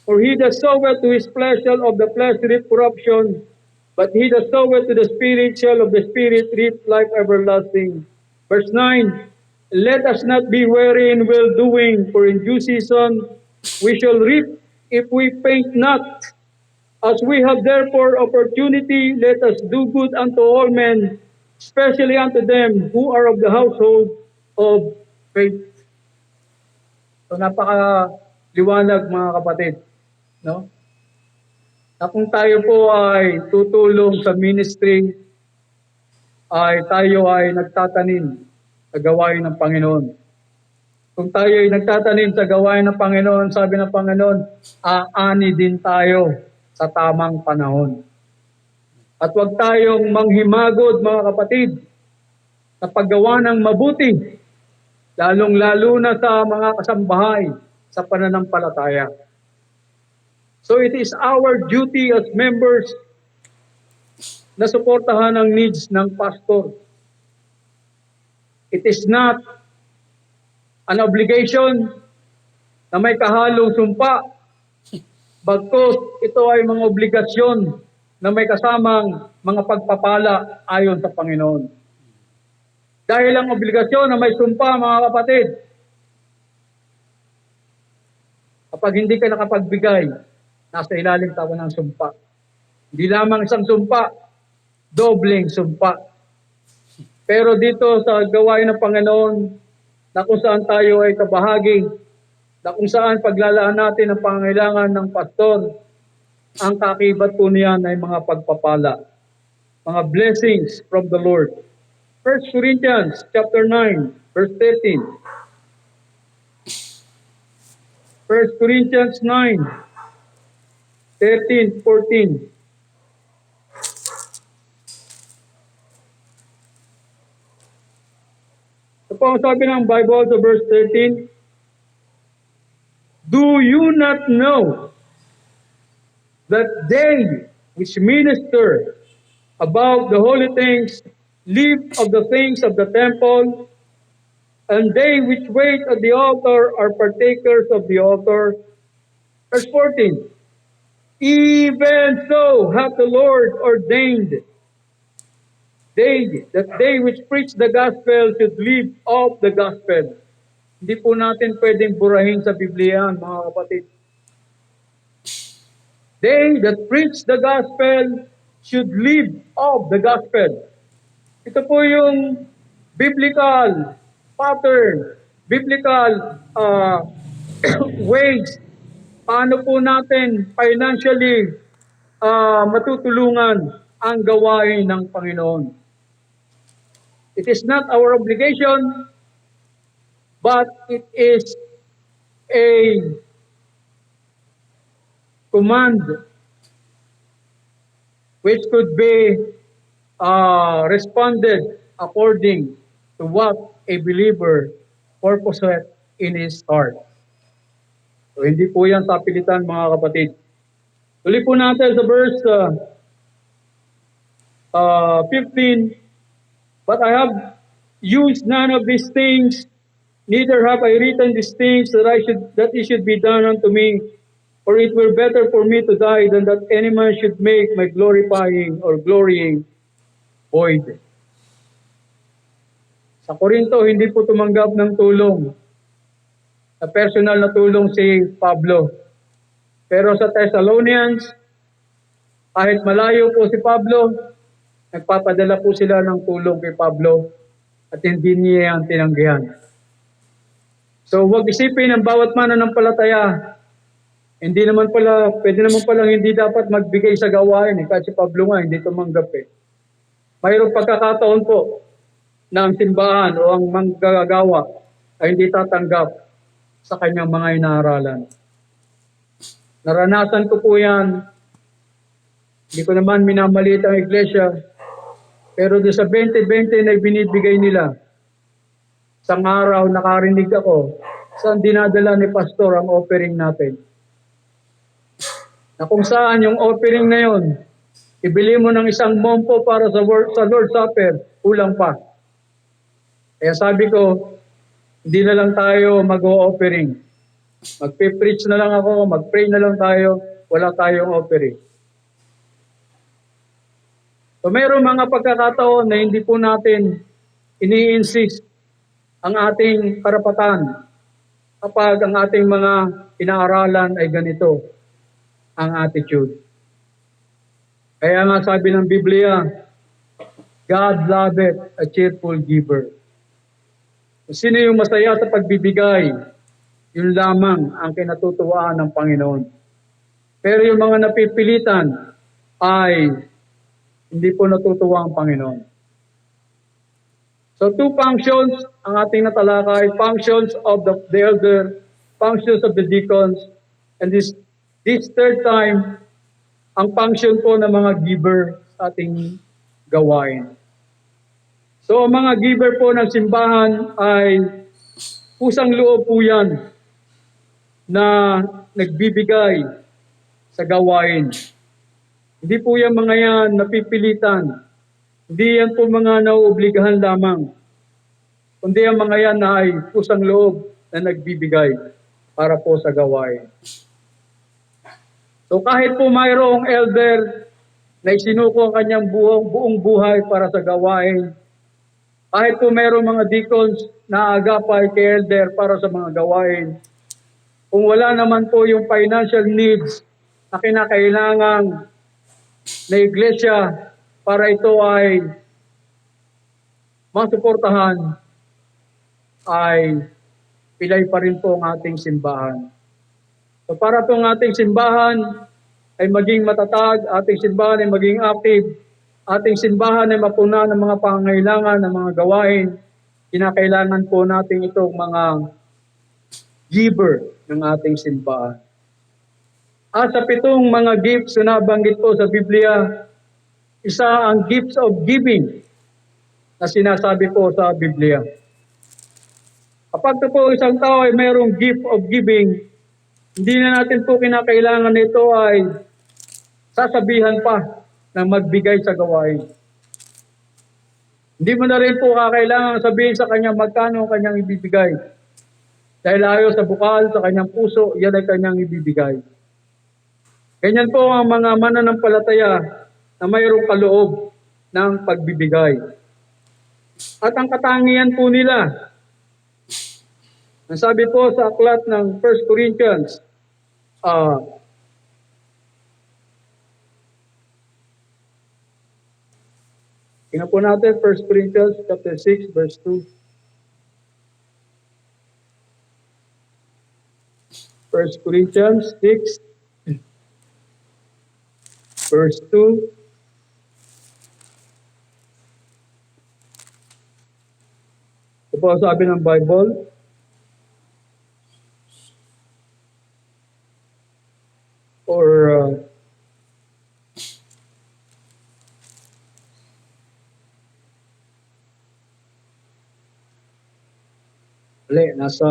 For he that soweth to his flesh shall of the flesh reap corruption, but he that soweth to the Spirit shall of the Spirit reap life everlasting. Verse 9, let us not be weary in well-doing, for in due season we shall reap if we faint not. As we have therefore opportunity, let us do good unto all men, especially unto them who are of the household of faith. So napaka-liwanag, mga kapatid, no? Na kung tayo po ay tutulong sa ministry, ay tayo ay nagtatanim sa gawain ng Panginoon. Kung tayo ay nagtatanim sa gawain ng Panginoon, sabi ng Panginoon, aani din tayo sa tamang panahon. At huwag tayong manghimagod, mga kapatid, sa paggawa ng mabuti, lalong-lalo na sa mga kasambahay sa pananampalataya. So it is our duty as members na suportahan ang needs ng pastor. It is not an obligation na may kahalong sumpa. Bagkus ito ay mga obligasyon na may kasamang mga pagpapala ayon sa Panginoon. Dahil ang obligasyon na may sumpa, mga kapatid, kapag hindi ka nakapagbigay, nasa ilalim tayo ng sumpa. Hindi lamang isang sumpa, dobleng sumpa. Pero dito sa gawain ng Panginoon, na kung saan tayo ay kabahagi, na kung saan paglalaan natin ang pangangailangan ng pastor, ang kakibat po niyan ay mga pagpapala, mga blessings from the Lord. 1 Corinthians chapter 9, verse 13. 1 Corinthians 9, 13, 14. Ito po ang sabi ng Bible sa verse 13. Do you not know that they which minister about the holy things live of the things of the temple, and they which wait at the altar are partakers of the altar? Verse 14. Even so hath the Lord ordained that they which preach the gospel should live of the gospel. Hindi po natin pwedeng burahin sa Biblia, mga kapatid. They that preach the gospel should live of the gospel. Ito po yung biblical pattern, biblical ways, paano po natin financially matutulungan ang gawain ng Panginoon. It is not our obligation, but it is a command which could be responded according to what a believer purposeth in his heart. So hindi po yan sapilitan mga kapatid. Tuloy po natin sa verse 15, but I have used none of these things, neither have I written these things that it should be done unto me, for it were better for me to die than that any man should make my glorifying or glorying void. Sa Korinto, hindi po tumanggap ng tulong, sa personal na tulong si Pablo. Pero sa Thessalonians, kahit malayo po si Pablo, nagpapadala po sila ng tulong kay Pablo at hindi niya ang tinanggihan. So huwag isipin ng bawat mananampalataya, hindi naman pala, pwede naman palang hindi dapat magbigay sa gawain. Kahit si Pablo nga, hindi tumanggap eh. Mayroong pagkakataon po na ang simbahan o ang manggagawa ay hindi tatanggap sa kanyang mga inaaralan. Naranasan ko po yan. Hindi ko naman minamaliit ang iglesia. Pero doon sa 20-20 na binibigay nila, isang araw nakarinig ako saan dinadala ni pastor ang offering natin. Na kung saan yung offering na yon, ibili mo ng isang mompo para sa Lord's Supper, kulang pa. Kaya sabi ko, hindi na lang tayo mag-o-offering. Magpe-preach na lang ako, mag-pray na lang tayo, wala tayong offering. So mayroong mga pagkakataon na hindi po natin ini-insist ang ating karapatan kapag ang ating mga inaaralan ay ganito ang attitude. Kaya nga sabi ng Biblia, God loveth a cheerful giver. Kung sino yung masaya sa pagbibigay, yun lamang ang kinatutuwaan ng Panginoon. Pero yung mga napipilitan ay hindi po natutuwa ang Panginoon. So two functions ang ating natalakay, functions of the elder, functions of the deacons, and this third time, ang function po ng mga giver sa ating gawain. So ang mga giver po ng simbahan ay pusang loob po yan na nagbibigay sa gawain. Hindi po yan mga yan napipilitan. Hindi yan po mga nauobligahan lamang. Kundi ang mga yan ay pusang loob na nagbibigay para po sa gawain. So kahit po mayroong elder na isinuko ang kanyang buong buhay para sa gawain, kahit po mayroong mga deacons na agapay kay elder para sa mga gawain, kung wala naman po yung financial needs na kinakailangan na iglesia para ito ay masuportahan, ay pilay pa rin po ang ating simbahan. So para po ang ating simbahan ay maging matatag, ating simbahan ay maging active, ating simbahan ay mapuna ng mga pangangailangan ng mga gawain, kinakailangan po natin itong mga giver ng ating simbahan. At sa 7 mga gifts na nabanggit po sa Biblia, isa ang gifts of giving na sinasabi po sa Biblia. Kapag po isang tao ay mayroong gift of giving, hindi na natin po kinakailangan nito ay sasabihan pa ng magbigay sa gawain. Hindi mo na rin po kakailangan sabihin sa kanya magkano ang kanyang ibibigay. Dahil ayo sa bukal, sa kanyang puso, yan ay kanyang ibibigay. Ganyan po ang mga mananampalataya na mayroong kaloob ng pagbibigay. At ang katangian po nila, ang sabi po sa aklat ng 1 Corinthians, tingnan po natin 1 Corinthians chapter 6 verse 2. 1 Corinthians 6 verse 2. Ito po sabi ng Bible. Or Mali, nasa,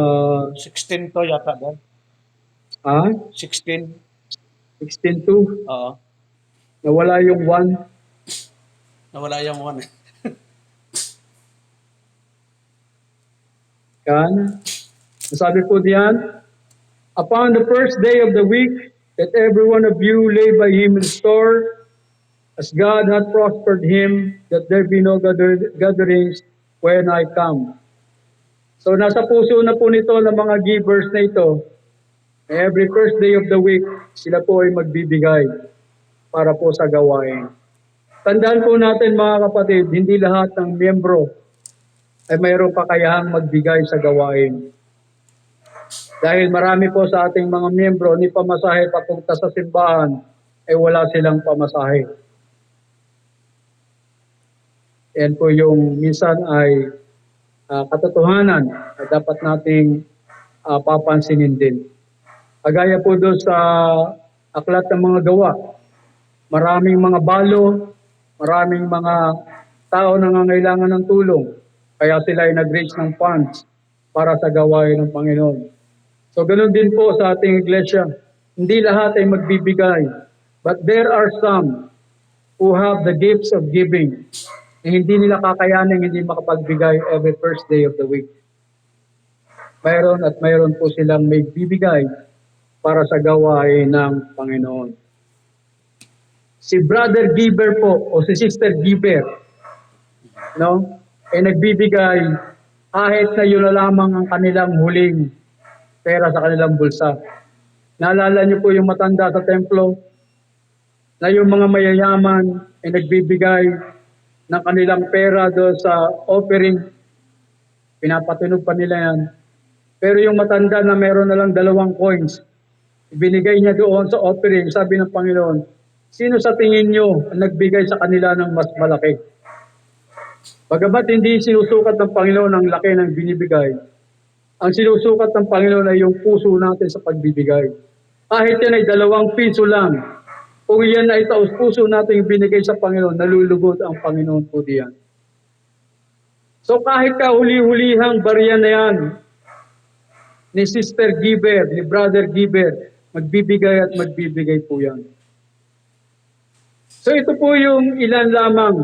16 to yata doon. 16. 16.2. Oo. Nawala yung 1. Nawala yung 1. Yan. Sabi po diyan, upon the first day of the week, that every one of you lay by him in store, as God hath prospered him, that there be no gatherings when I come. So nasa puso na po nito ng mga givers na ito, every first day of the week, sila po ay magbibigay para po sa gawain. Tandaan po natin mga kapatid, hindi lahat ng miyembro ay mayroong kakayahang magbigay sa gawain. Dahil marami po sa ating mga miyembro ni pamasahe papunta sa simbahan ay wala silang pamasahe. Yan po yung minsan ay katotohanan na dapat nating papansinin din. Kagaya po doon sa aklat ng mga gawa, maraming mga balo, maraming mga tao na nangangailangan ng tulong, kaya sila ay nag-raise ng funds para sa gawain ng Panginoon. So ganoon din po sa ating iglesia, hindi lahat ay magbibigay, but there are some who have the gifts of giving na hindi nila kakayanin, hindi makapagbigay every first day of the week. Mayroon po silang may bibigay para sa gawain ng Panginoon. Si brother giver po o si sister giver, no? Ay nagbibigay kahit na yun na lamang ang kanilang huling pera sa kanilang bulsa. Naalala niyo po yung matanda sa templo na yung mga mayayaman ay nagbibigay ng kanilang pera doon sa offering. Pinapatunog pa nila yan. Pero yung matanda na meron na lang 2 coins, ibinigay niya doon sa offering, sabi ng Panginoon, sino sa tingin niyo ang nagbigay sa kanila ng mas malaki? Bagamat hindi sinusukat ng Panginoon ang laki ng binibigay, ang sinusukat ng Panginoon ay yung puso natin sa pagbibigay. Kahit yan ay 2 piso lang, kung yan ay taos puso natin yung binigay sa Panginoon, nalulugod ang Panginoon po diyan. So kahit kahuli-hulihang barya na yan, ni sister giver, ni brother giver, magbibigay at magbibigay po yan. So ito po yung ilan lamang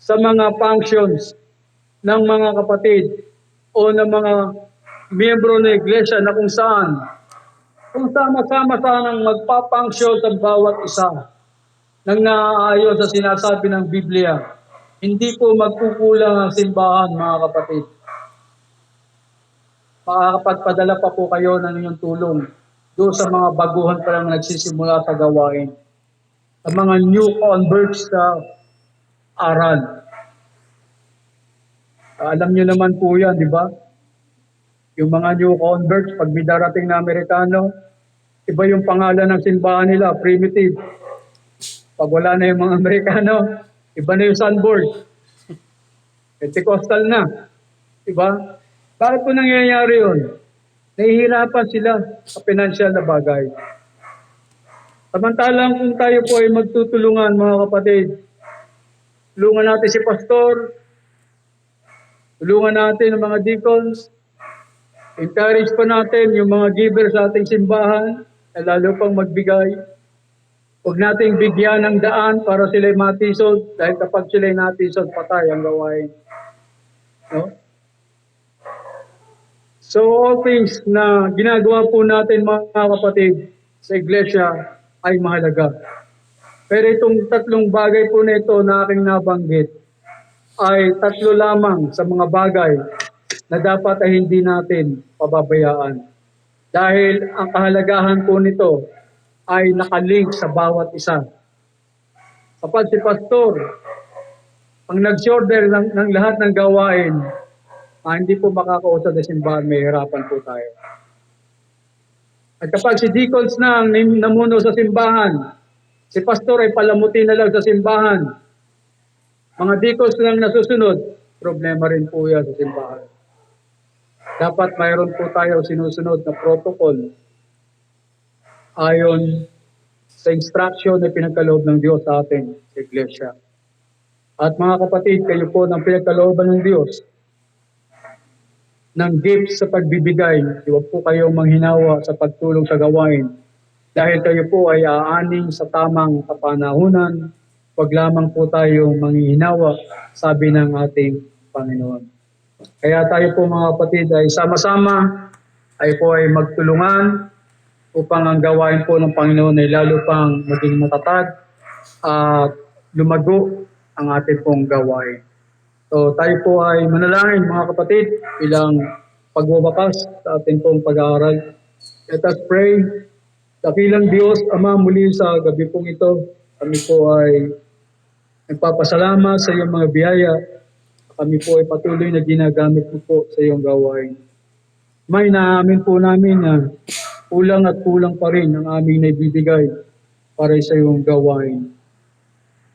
sa mga functions ng mga kapatid o ng mga miyembro ng iglesia na kung sama-sama sanang magpapunction sa bawat isa nang naaayon sa sinasabi ng Biblia, hindi po magkukulang ang simbahan, mga kapatid. Makakapagpadala pa po kayo ng inyong tulong doon sa mga baguhan pa lang nagsisimula sa gawain. Sa mga new converts sa aral. Alam nyo naman po yan, di ba? Yung mga new converts, pag may darating na Amerikano, iba yung pangalan ng simbahan nila, primitive. Pag wala na yung mga Amerikano, iba na yung sunboard. Pentecostal na. Diba? Bakit po nangyayari yun? Nahihirapan sila sa financial na bagay. Samantalang kung tayo po ay magtutulungan, mga kapatid, tulungan natin si pastor, tulungan natin ang mga deacons, encourage pa natin yung mga givers sa ating simbahan, na lalo pang magbigay. Huwag nating bigyan ng daan para sila'y matisod, dahil kapag sila'y natisod, patay ang gawain. No? So all things na ginagawa po natin, mga kapatid, sa iglesia ay mahalaga. Pero itong 3 bagay po na ito na aking nabanggit ay 3 lamang sa mga bagay na dapat ay hindi natin pababayaan. Dahil ang kahalagahan po nito ay nakalink sa bawat isa. Kapag si pastor, ang nag-order ng lahat ng gawain, hindi po makakausap sa simbahan, may hirapan po tayo. At kapag si deacons na ang namuno sa simbahan, si pastor ay palamutin na lang sa simbahan, mga deacons lang nasusunod, problema rin po yan sa simbahan. Dapat mayroon po tayo sinusunod na protocol ayon sa instruction na pinagkaloob ng Diyos sa atin sa iglesia. At mga kapatid, kayo po ng pinagkalooban ng Diyos, ng gift sa pagbibigay. Huwag po kayong manghinawa sa pagtulong sa gawain. Dahil kayo po ay aaning sa tamang kapanahunan, huwag lamang po tayong manghihinawa, sabi ng ating Panginoon. Kaya tayo po mga kapatid ay sama-sama ay po ay magtulungan upang ang gawain po ng Panginoon ay lalo pang maging matatag at lumago ang ating pong gawain. So tayo po ay manalangin mga kapatid bilang pagwawakas sa ating pong pag-aaral. Let us pray. Dakilang Diyos, Ama, muli sa gabi pong ito, kami po ay nagpapasalamat sa iyong mga biyaya. Kami po ay patuloy na ginagamit po sa iyong gawain. May naamin po namin na kulang at kulang pa rin ang aming naibibigay para sa iyong gawain.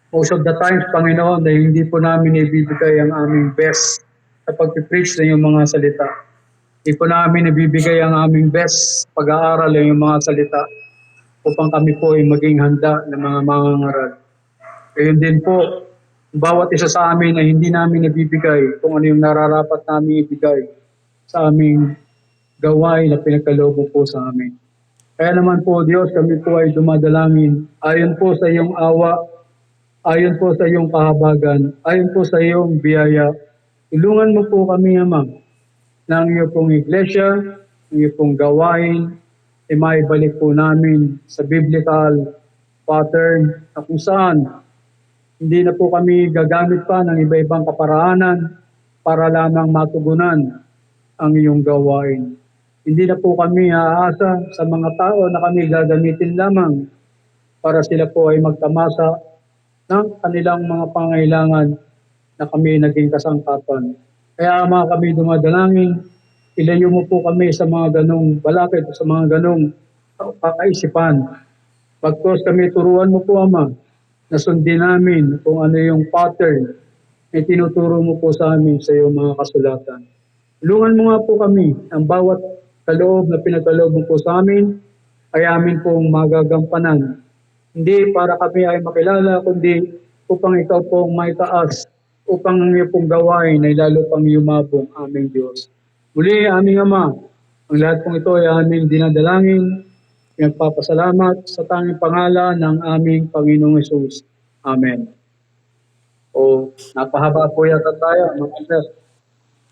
Most of the times, Panginoon, dahil hindi po namin naibibigay ang aming best sa pag-preach ng iyong mga salita. Hindi po namin nabibigay ang aming best pag-aaral ng iyong mga salita upang kami po ay maging handa ng mga mangangaral. Gayon din po, bawat isa sa amin ay hindi namin nabibigay kung ano yung nararapat namin ibigay sa aming gawain na pinagkaloob po sa amin. Kaya naman po, Diyos, kami po ay dumadalangin ayon po sa iyong awa, ayon po sa iyong kahabagan, ayon po sa iyong biyaya. Tulungan mo po kami, Ama, ng iyong pong iglesia, ng iyong pong gawain, ay maibalik po namin sa biblical pattern na kung saan hindi na po kami gagamit pa ng iba-ibang kaparaanan para lamang matugunan ang iyong gawain. Hindi na po kami aasa sa mga tao na kami gagamitin lamang para sila po ay magtamasa ng kanilang mga pangailangan na kami naging kasangkapan. Kaya mga kami dumadalangin, ilayo mo po kami sa mga ganong balakid, sa mga ganong kakaisipan. Pagkos kami turuan mo po, Ama, na sundin namin kung ano yung pattern na tinuturo mo po sa amin sa iyong mga kasulatan. Tulungan mo nga po kami ang bawat kaloob na pinagkaloob mo po sa amin ay amin pong magagampanan. Hindi para kami ay makilala, kundi upang ikaw pong maitaas, upang ang iyong pong gawain ay lalo pang yumabong aming Diyos. Muli, aming Ama, ang lahat pong ito ay aming dinadalangin, pinagpapasalamat sa tanging pangalan ng aming Panginoong Hesus. Amen. O, napahaba po yata tayo, mga sir.